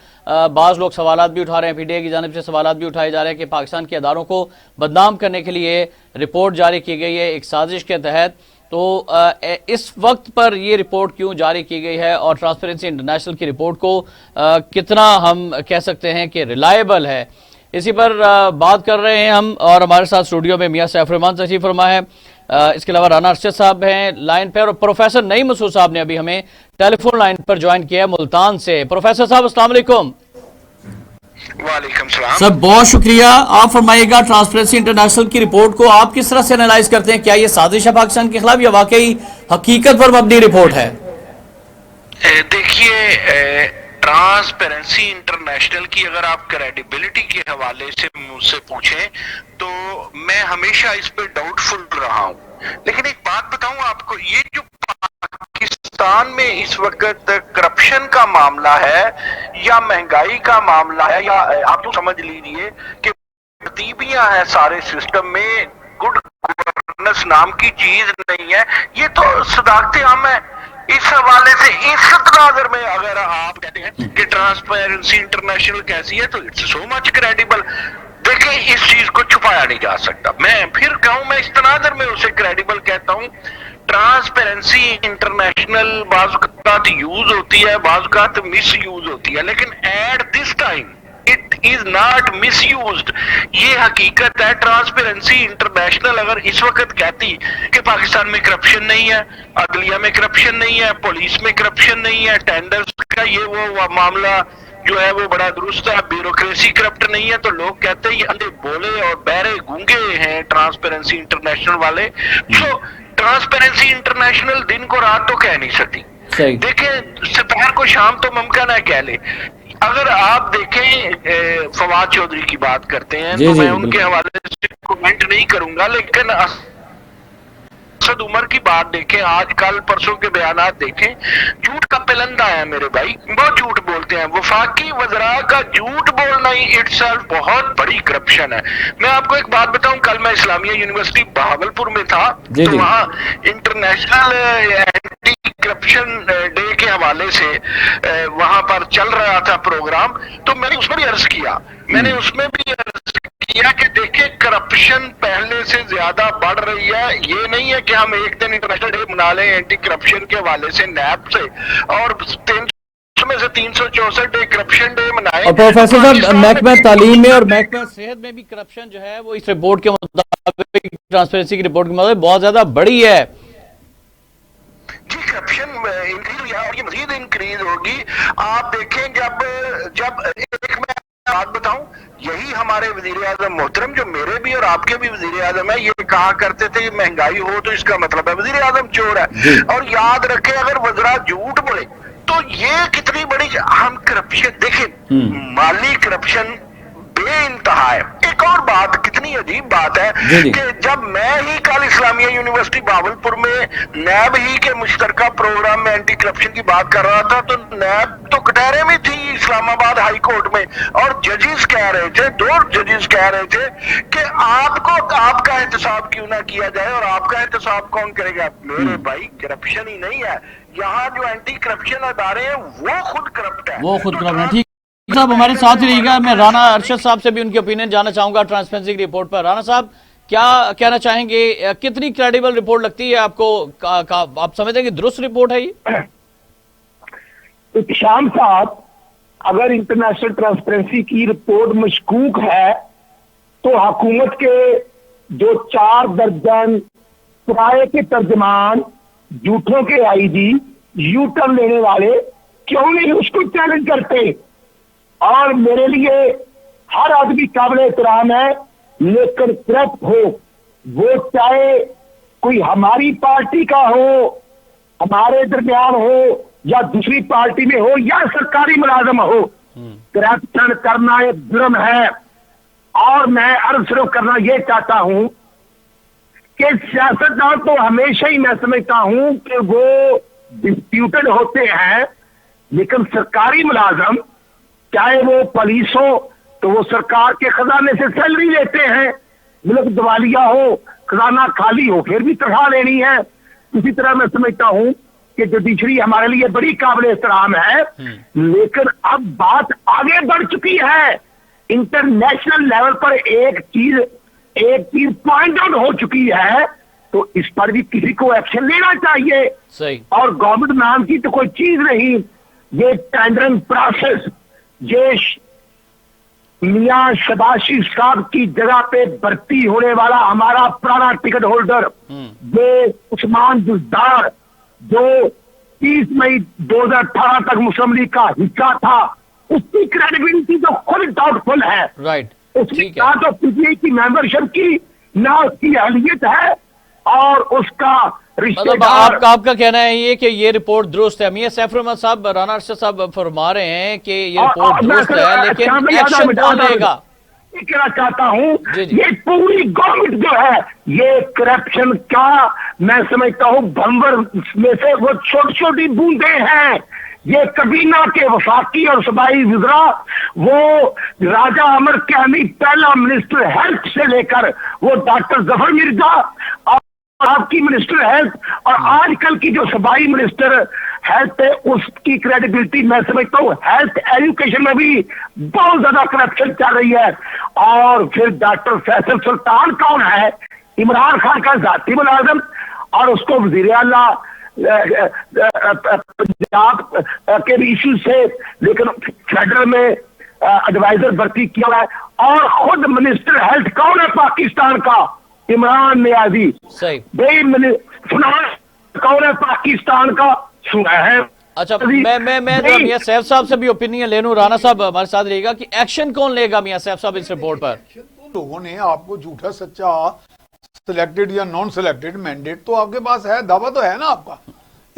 بعض لوگ سوالات بھی اٹھا رہے ہیں, پی ڈی اے کی جانب سے سوالات بھی اٹھائے جا رہے ہیں کہ پاکستان کے اداروں کو بدنام کرنے کے لیے رپورٹ جاری کی گئی ہے ایک سازش کے تحت. تو اس وقت پر یہ رپورٹ کیوں جاری کی گئی ہے, اور ٹرانسپیرنسی انٹرنیشنل کی رپورٹ کو کتنا ہم کہہ سکتے ہیں کہ ریلائبل ہے, اسی پر بات کر رہے ہیں ہم. اور ہمارے ساتھ اسٹوڈیو میں میاں سیف الرحمان تشریف فرما ہے, اس کے علاوہ رانا ارشد صاحب ہیں لائن پر, اور پروفیسر نعیم مسعود صاحب نے ابھی ہمیں ٹیلی فون لائن پر جوائن کیا ہے ملتان سے. پروفیسر صاحب السلام علیکم. وعلیکم السلام. سر بہت شکریہ. آپ فرمائیے گا ٹرانسپیرنسی انٹرنیشنل کی رپورٹ کو آپ کس طرح سے انالائز کرتے ہیں, کیا یہ سازش ہے پاکستان کے خلاف یا واقعی حقیقت پر مبنی رپورٹ ہے؟ دیکھیے, ٹرانسپیرنسی انٹرنیشنل کی اگر آپ کریڈیبلٹی کے حوالے سے مجھ سے پوچھیں تو میں ہمیشہ اس پہ ڈاؤٹ فل رہا ہوں. لیکن ایک بات بتاؤں آپ کو, یہ جو پاکستان میں اس وقت کرپشن کا معاملہ ہے یا مہنگائی کا معاملہ ہے, یا آپ تو سمجھ لیجیے کہ ترتیبیاں ہیں سارے سسٹم میں, گڈ گورننس نام کی چیز نہیں ہے, یہ تو صداقت عام ہے. اس حوالے سے اس تناظر میں اگر آپ کہتے ہیں کہ ٹرانسپیرنسی انٹرنیشنل کیسی ہے تو اٹس سو مچ کریڈیبل. دیکھیں, اس چیز کو چھپایا نہیں جا سکتا. میں پھر کہوں, میں اس تناظر میں اسے کریڈیبل کہتا ہوں. ٹرانسپیرنسی انٹرنیشنل بعض اوقات یوز ہوتی ہے, بعض اوقات مس یوز ہوتی ہے, لیکن at this time it is not misused. یہ حقیقت ہے. ٹرانسپیرنسی انٹرنیشنل اگر اس وقت کہتی کہ پاکستان میں کرپشن نہیں ہے, عدلیہ میں کرپشن نہیں ہے, پولیس میں کرپشن نہیں ہے, ٹینڈرز کا یہ وہ معاملہ جو ہے وہ بڑا درست ہے, بیوروکریسی کرپٹ نہیں ہے, تو لوگ کہتے ہیں یہ اندھے بولے اور بہرے گونگے ہیں ٹرانسپیرنسی انٹرنیشنل والے. سو ٹرانسپیرنسی انٹرنیشنل دن کو رات تو کہہ نہیں سکتی. صحیح. دیکھیں سپاہر کو شام تو ممکن ہے کہہ لے. اگر آپ دیکھیں فواد چودھری کی بات کرتے ہیں تو میں ان کے حوالے سے کومنٹ نہیں کروں گا، لیکن اسد عمر کی بات دیکھیں، آج کل پرسوں کے بیانات دیکھیں، جھوٹ کا پلندہ ہے میرے بھائی، بہت جھوٹ بولتے ہیں. وفاقی وزراء کا جھوٹ بولنا ہی اٹ سیلف بہت بڑی کرپشن ہے. میں آپ کو ایک بات بتاؤں، کل میں اسلامیہ یونیورسٹی بہاولپور میں تھا تو وہاں انٹرنیشنل اینٹی کرپشن ڈے کے حوالے سے وہاں پر چل رہا تھا پروگرام، تو میں نے اس میں بھی عرض کیا، کہ دیکھیں کرپشن پہلے سے زیادہ بڑھ رہی ہے. یہ نہیں ہے کہ ہم ایک دن انٹرنیشنل ڈے منا لیں اینٹی کرپشن کے حوالے سے نیب سے اور 300 میں سے 364 ڈے کرپشن ڈے منائے. اور پروفیسر صاحب محکمہ تعلیم میں اور محکمہ صحت میں بھی کرپشن جو ہے وہ اس رپورٹ کے مطابق، ٹرانسپیرنسی کی رپورٹ کے مطابق بہت زیادہ بڑی ہے. جی کرپشن انکریز ہوئی ہے اور یہ مزید انکریز ہوگی. آپ دیکھیں جب ایک میں بات بتاؤں، یہی ہمارے وزیر اعظم محترم جو میرے بھی اور آپ کے بھی وزیر اعظم ہیں، یہ کہا کرتے تھے کہ مہنگائی ہو تو اس کا مطلب ہے وزیر اعظم چور ہے. اور یاد رکھیں اگر وزراء جھوٹ بولے تو یہ کتنی بڑی ہم کرپشن دیکھیں، مالی کرپشن بے انتہا ہے. ایک اور بات کتنی عجیب بات ہے کہ جب میں ہی کل اسلامیہ یونیورسٹی بہاولپور میں نیب ہی کے مشترکہ پروگرام میں اینٹی کرپشن کی بات کر رہا تھا تو نیب تو کٹہرے میں تھی اسلام آباد ہائی کورٹ میں، اور ججز کہہ رہے تھے، 2 ججز کہہ رہے تھے کہ آپ کا احتساب کیوں نہ کیا جائے، اور آپ کا احتساب کون کرے گا؟ میرے بھائی کرپشن ہی نہیں ہے یہاں، جو اینٹی کرپشن ادارے ہیں وہ خود کرپٹ ہے. ٹھیک صاحب ہمارے ساتھ ہی رہے گا. میں رانا ارشد صاحب سے بھی ان کی اوپینین جاننا چاہوں گا ٹرانسپیرنسی کی رپورٹ پر. رانا صاحب کیا کہنا چاہیں گے، کتنی کریڈیبل رپورٹ لگتی ہے آپ کو؟ آپ سمجھتے ہیں کہ درست رپورٹ ہے یہ؟ شام صاحب اگر انٹرنیشنل ٹرانسپیرنسی کی رپورٹ مشکوک ہے تو حکومت کے جو 4 درجن کرائے کے ترجمان، جھوٹوں کے آئی جی، یو ٹرن لینے والے کیوں نہیں اس کو چیلنج کرتے؟ اور میرے لیے ہر آدمی قابل احترام ہے، لیکن کرپٹ ہو وہ چاہے کوئی ہماری پارٹی کا ہو، ہمارے درمیان ہو، یا دوسری پارٹی میں ہو، یا سرکاری ملازم ہو، کرپشن کرنا ایک جرم ہے. اور میں عرض صرف کرنا یہ چاہتا ہوں کہ سیاستدان تو ہمیشہ ہی میں سمجھتا ہوں کہ وہ ڈسپیوٹڈ ہوتے ہیں، لیکن سرکاری ملازم چاہے وہ پولیس ہو تو وہ سرکار کے خزانے سے سیلری لیتے ہیں، ملک دیوالیہ ہو، خزانہ خالی ہو، پھر بھی تنخواہ لینی ہے. اسی طرح میں سمجھتا ہوں کہ جوڈیشری ہمارے لیے بڑی قابل احترام ہے، لیکن اب بات آگے بڑھ چکی ہے. انٹرنیشنل لیول پر ایک چیز پوائنٹ آؤٹ ہو چکی ہے، تو اس پر بھی کسی کو ایکشن لینا چاہیے. اور گورنمنٹ نام کی تو کوئی چیز نہیں. یہ ٹینڈرنگ پروسیس، یہ میاں شباشی صاحب کی جگہ پہ بھرتی ہونے والا ہمارا پرانا ٹکٹ ہولڈر یہ عثمان جزدار جو 30 مئی 2018 تک مسلم لیگ کا حصہ تھا، اس کی کریڈیبلٹی تو خود ڈاؤٹ فل ہے. اس نے کہا تو پی ٹی آئی کی ممبرشپ کی نہ اس کی اہلیت ہے اور اس کا رشتہ دار. آپ کا کہنا ہے یہ کہ یہ رپورٹ درست ہے. میاں سیف الرحمن صاحب، رانا ارشد صاحب فرما رہے ہیں کہ یہ رپورٹ درست ہے، لیکن ایکشن کون لے گا؟ یہ کہنا چاہتا ہوں یہ پوری گورنمنٹ جو ہے یہ کرپشن کا میں سمجھتا ہوں بھنور میں سے وہ چھوٹی چھوٹی بوندیں ہیں. یہ کابینہ کے وفاقی اور صوبائی وزراء، وہ راجہ امر کیانی پہلا منسٹر ہیلتھ سے لے کر وہ ڈاکٹر ظفر مرزا اور آپ کی منسٹر ہیلتھ اور آج کل کی جو صوبائی منسٹر ہیلتھ ہے، اس کی کریڈیبلٹی میں سمجھتا ہوں ہیلتھ ایجوکیشن میں بھی بہت زیادہ کرپشن چل رہی ہے. اور پھر ڈاکٹر فیصل سلطان کون ہے؟ عمران خان کا ذاتی ملازم، اور اس کو وزیر اعلیٰ پنجاب کے ایشو سے لیکن فیڈرل میں ایڈوائزر بھرتی کیا ہے. اور خود منسٹر ہیلتھ کون ہے پاکستان کا؟ عمران نیازی. فنانس کون ہے پاکستان کا؟ سنا ہے. اچھا میں میاں سیف صاحب سے بھی اوپینین لے لوں. رانا صاحب ہمارے ساتھ رہے گا کہ ایکشن کون لے گا میاں سیف صاحب اس رپورٹ پر؟ لوگوں نے آپ کو جھوٹا سچا سلیکٹڈ یا نان سلیکٹڈ مینڈیٹ تو آپ کے پاس ہے، دعویٰ تو ہے نا آپ کا.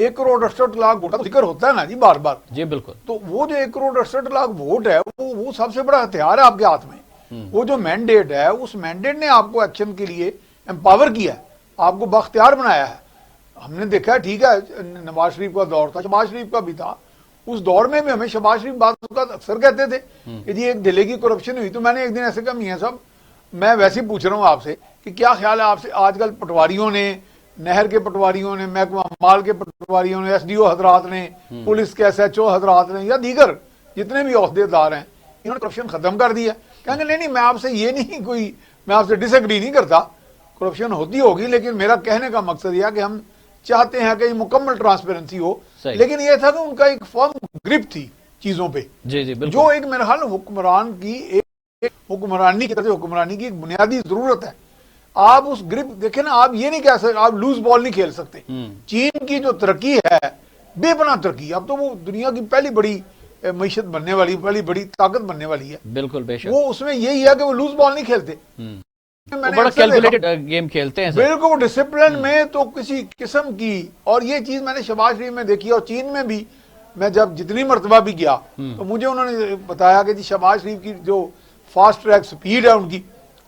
1 करोड़ 68 लाख वोट का जिक्र होता है ना जी बार बार। जी बिल्कुल। तो वो जो 1 करोड़ 68 लाख वोट है वो सबसे बड़ा हथियार है आपके हाथ में। वो जो मैंडेट है, उस मैंडेट ने आपको एक्शन के लिए एम्पावर किया है, आपको बख्तियार बनाया है। हमने देखा है, ठीक है, नवाज शरीफ का दौर था, शहबाज शरीफ का भी था, उस दौर में भी हमें शहबाज शरीफ बात का अक्सर कहते थे कि जी एक दिल्ली की करप्शन हुई। तो मैंने एक दिन ऐसे कहा, मियां साहब मैं वैसे ही पूछ रहा हूँ आपसे कि क्या ख्याल है आपसे, आजकल पटवारियों ने, नहर के पटवारियों ने, महकमा माल के पटवारियों ने, SDO हजरात ने, पुलिस के SHO हजरात ने या दीगर जितने भी ओहदेदार हैं, इन्होंने करप्शन खत्म कर दिया। कहेंगे नहीं मैं आपसे ये नहीं, कोई मैं आपसे डिसएग्री नहीं करता, करप्शन होती होगी, लेकिन मेरा कहने का मकसद यह है कि हम चाहते हैं कि मुकम्मल ट्रांसपेरेंसी हो। लेकिन यह था कि उनका एक फर्म ग्रिप थी चीजों पे, जी जी बिल्कुल। जो एक मेरे ख्याल हुक्मरान की एक हुक्मरानी की तरह हुक्मरानी की एक बुनियादी जरूरत है। आप उस ग्रिप देखें ना, आप ये नहीं कह सकते, आप लूज बॉल नहीं खेल सकते। चीन की जो तरक्की है, बेपनाह तरक्की, अब तो वो दुनिया की पहली बड़ी मईशत बनने वाली, पहली बड़ी ताकत बनने वाली है। बिल्कुल बेशक। वो उसमें यही है कि वो लूज बॉल नहीं खेलते, बड़ा कैलकुलेटेड गेम खेलते हैं। बिल्कुल, वो डिसिप्लिन में तो किसी किस्म की, और ये चीज मैंने शहबाज शरीफ में देखी और चीन में भी मैं जब जितनी मर्तबा भी गया तो मुझे उन्होंने बताया कि जी शहबाज शरीफ की जो फास्ट ट्रैक स्पीड है उनकी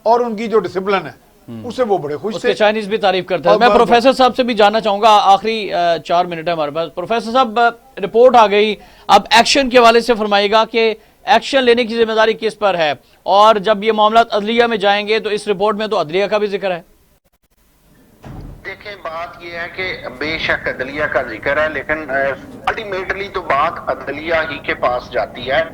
और उनकी जो डिसिप्लिन है उससे वो बड़े खुश थे। चाइनीज भी तारीफ करते हैं। मैं प्रोफेसर साहब से भी जानना चाहूंगा, आखिरी 4 मिनट है हमारे पास। प्रोफेसर साहब, रिपोर्ट आ गई, अब एक्शन के हवाले से फरमाइएगा कि एक्शन लेने की जिम्मेदारी किस पर है, और जब ये मामला अदलिया में जाएंगे तो इस रिपोर्ट में तो अदलिया का भी जिक्र है। देखें, बात यह है कि बेशक अदलिया का जिक्र है, लेकिन अल्टीमेटली तो बात अदलिया ही के पास जाती है।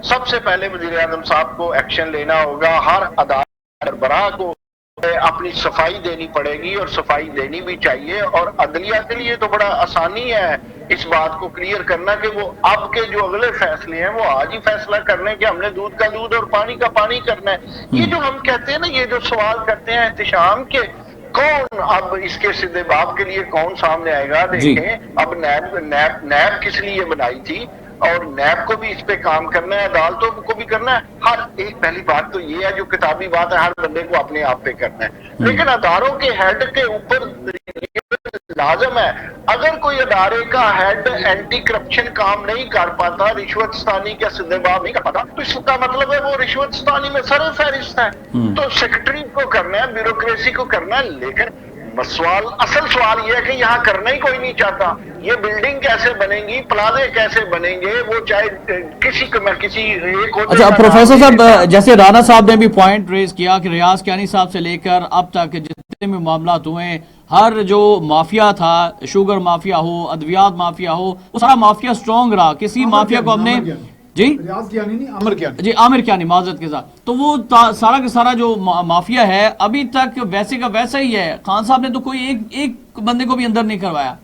सबसे पहले वज़ीर आज़म साहब को एक्शन लेना होगा, हर अदालत सरबराह को अपनी सफाई देनी पड़ेगी और सफाई देनी भी चाहिए। और अदलिया के लिए तो बड़ा आसानी है इस बात को क्लियर करना कि वो अब के जो अगले फैसले हैं वो आज ही फैसला करने हैं कि हमने दूध का दूध और पानी का पानी करना है। ये जो हम कहते हैं ना, ये जो सवाल करते हैं एहतिशाम के, कौन अब इसके सीधे बाप के लिए कौन सामने आएगा? देखें, अब नैब किस लिए बनाई थी, और नैब को भी इस पे काम करना है, अदालतों को भी करना है। हर एक, पहली बात तो ये है जो किताबी बात है, हर बंदे को अपने आप पे करना है, लेकिन अदारों के हेड के ऊपर लाजम है, अगर कोई अदारे का हेड एंटी करप्शन काम नहीं कर पाता, रिश्वतस्तानी का सिद्देबाब नहीं कर पाता, तो इसका मतलब है वो रिश्वतस्तानी में सर फहरिस्त है। तो सेक्रेटरी को करना है, ब्यूरोक्रेसी को करना है, लेकिन असल सवाल यह है कि यहाँ करना ही कोई नहीं चाहता। ये बिल्डिंग कैसे बनेंगी, प्लाजे कैसे बनेंगे, वो चाहे किसी एक होते। अच्छा प्रोफेसर साहब, जैसे राणा साहब ने भी पॉइंट रेज किया कि रियाज कियानी साहब से लेकर अब तक जितने भी मामला हुए, हर जो माफिया था, शुगर माफिया हो, अद्वियात माफिया हो, वो सारा माफिया स्ट्रॉन्ग रहा। किसी माफिया को हमने जी आमिर कियानी माजरत के साथ, तो वो सारा का सारा जो माफिया है अभी तक वैसे का वैसा ही है। खान साहब ने तो कोई एक बंदे को भी अंदर नहीं करवाया।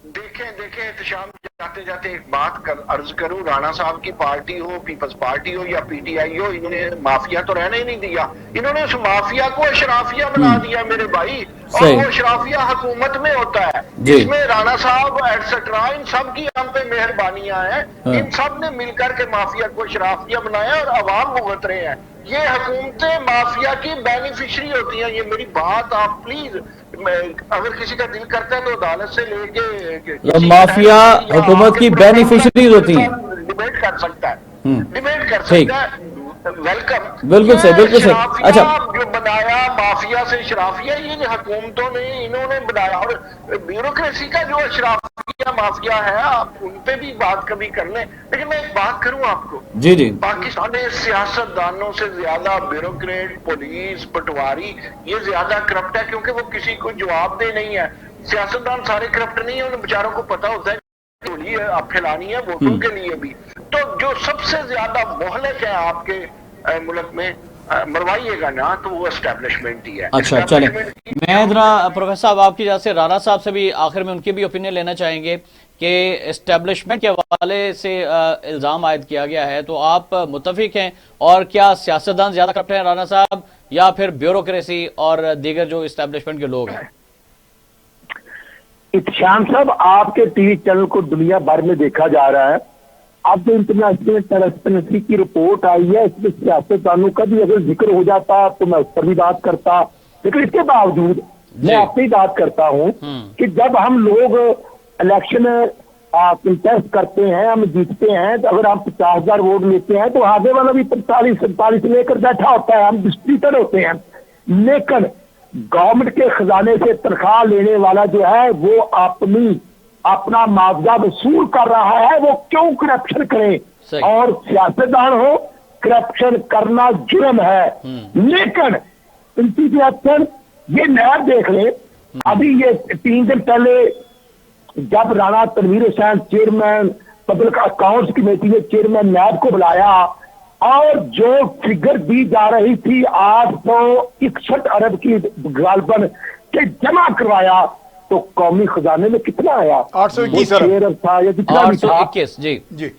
देखें एहतिशाम, जाते जाते एक बात अर्ज करूं, राणा साहब की पार्टी हो, पीपल्स पार्टी हो या PTI हो, इन्होंने माफिया तो रहने ही नहीं दिया, इन्होंने उस माफिया को अशराफिया बना दिया मेरे भाई। और वो अशराफिया हुकूमत में होता है, जिसमें राणा साहब एटसेट्रा, इन सब की हम पे मेहरबानियां हैं, इन सब ने मिलकर के माफिया को अशराफिया बनाया और अवाम भुगत रहे हैं। ये हुकूमतें माफिया की बेनिफिशरी होती हैं। ये मेरी बात आप प्लीज, अगर किसी का दिल करता है तो अदालत से लेके माफिया हुकूमत की बेनिफिशरीज होती हैं, डिबेट कर सकता है, वेलकम। बिल्कुल सही। अच्छा, जो बनाया माफिया से शराफिया, ये हुकूमतों ने, इन्होंने बनाया। और ब्यूरोक्रेसी का जो शराफिया माफिया है, आप उन पे भी बात कभी कर लें। लेकिन मैं एक बात करूं आपको, जी पाकिस्तान में सियासतदानों से ज्यादा ब्यूरोक्रेट, पुलिस, पटवारी ये ज्यादा करप्ट है, क्योंकि वो किसी को जवाब दे नहीं है। सियासतदान सारे करप्ट नहीं है, उन बेचारों को पता होता है आप फैलानी है वोटों के लिए भी। तो जो सबसे ज्यादा मोहलक है आपके मुल्क में, मरवाइएगा ना, तो वो एस्टेब्लिशमेंट ही है। अच्छा चले, मैं जरा प्रोफेसर साहब आपकी वजह से राणा साहब से भी आखिर में उनकी भी ओपिनियन लेना चाहेंगे कि एस्टेब्लिशमेंट के हवाले से इल्जाम आयद किया गया है, तो आप मुत्तफिक हैं? और क्या सियासतदान ज्यादा करप्ट हैं राणा साहब, या फिर ब्यूरोक्रेसी और दीगर जो एस्टेब्लिशमेंट के लोग हैं? इत्शाम साहब, आपके टीवी चैनल को दुनिया भर में देखा जा रहा है। अब जो इंटरनेशनल ट्रांसपेरेंसी की रिपोर्ट आई है, इसमें सियासतदानों का भी अगर जिक्र हो जाता तो मैं उस पर भी बात करता, लेकिन इसके बावजूद मैं आपसे ही बात करता हूं कि जब हम लोग इलेक्शन कंटेस्ट करते हैं, हम जीतते हैं, तो अगर हम 50,000 वोट लेते हैं तो आगे वाला भी 45-47 लेकर बैठा होता है, हम डिस्ट्रीब्यूटर होते हैं। लेकिन गवर्नमेंट के खजाने से तनख्वाह लेने वाला जो है वो अपना मुआवजा वसूल कर रहा है, वो क्यों करप्शन करे? सही। और सियासतदान हो, करप्शन करना जुर्म है। लेकिन इंटीग्रेशन ये नया देख ले, अभी ये 3 दिन पहले जब Rana Tanveer Hussain chairman public accounts committee ने चेयरमैन नैब को बुलाया और जो फिगर दी जा रही थी 861 अरब की गालबन के जमा करवाया, तो कौमी खजाने में कितना आया? 821 वो 6 अरब था या जितना भी था। 821 जी जी।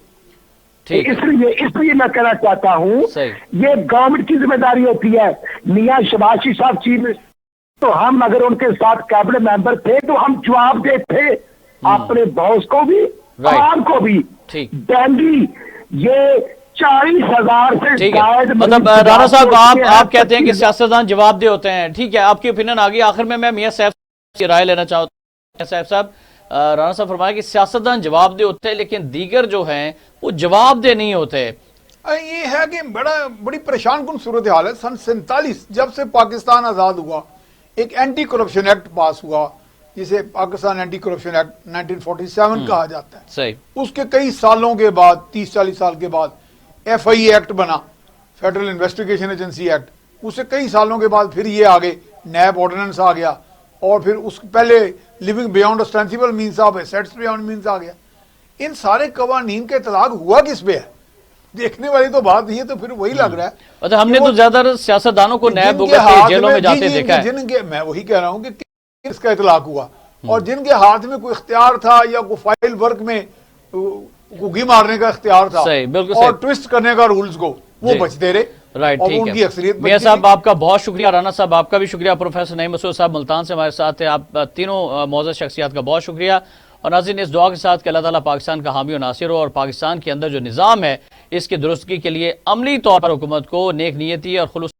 ठीक। इसलिए मैं कहना चाहता हूँ, सही। ये गवर्नमेंट की जिम्मेदारी होती है। मियां शबाशी साहब चीफ मिनिस्टर, तो हम अगर उनके साथ कैबिनेट मेंबर थे तो हम जवाबदेह थे अपने बॉस को भी, आवाम को भी। ठीक। डेंगी ये 40,000 से ठीक है, शायद मतलब मरीज राणा साहब आप हैं, कहते हैं कि सियासतदान जवाबदेह होते हैं। ठीक है, आपकी ओपिनियन आ गई। आखिर में मैं मियां साहब की राय लेना चाहता हूं। साहब राणा साहब फरमाया कि सियासतदान जवाबदेह होते हैं लेकिन दीगर जो हैं वो जवाबदेह नहीं होते। ये है कि बड़ी परेशान कुन सूरत हाल है। सन 47 जब से पाकिस्तान आज़ाद हुआ, एक एंटी करप्शन एक्ट पास हुआ जिसे पाकिस्तान एंटी करप्शन एक्ट 1947 कहा जाता है। सही। उसके कई सालों के बाद, 30-40 साल के बाद FIA एक्ट बना, फेडरल इन्वेस्टिगेशन एजेंसी एक्ट। उससे कई सालों के बाद फिर ये आगे नैब ऑर्डिनेंस आ गया, और फिर उस पहले living beyond ostensible means of assets beyond means आ गया। इन सारे कवानीन के इतलाक हुआ किस पे है? देखने वाली तो बात ये, तो फिर वही लग रहा है। अच्छा, हमने तो ज्यादातर सियासतदानों को नैब जेलों में जाते देखा है। जिनके, मैं वही कह रहा हूँ कि किसका इतलाक हुआ, और जिनके हाथ में कोई इख्तियार था या कोई फाइल वर्क में गुगी मारने का इख्तियार था, सही, बिल्कुल और सही। ट्विस्ट करने का रूल्स को, वो बचते रहे। राइट, और ठीक उनकी है। अक्सरियत मियां बचती साहब थी। आपका बहुत शुक्रिया, राणा साहब आपका भी शुक्रिया, प्रोफेसर नईम मसूद साहब मुल्तान से हमारे साथ हैं, आप तीनों मौजूद शख्सियात का बहुत शुक्रिया। और नाज़रीन, इस दुआ के साथ कि अल्लाह ताला पाकिस्तान का हामी और नासिर हो और पाकिस्तान के अंदर जो निज़ाम है इसकी दुरुस्तगी के लिए अमली तौर पर हुकूमत को नेक नीयती और खुलूस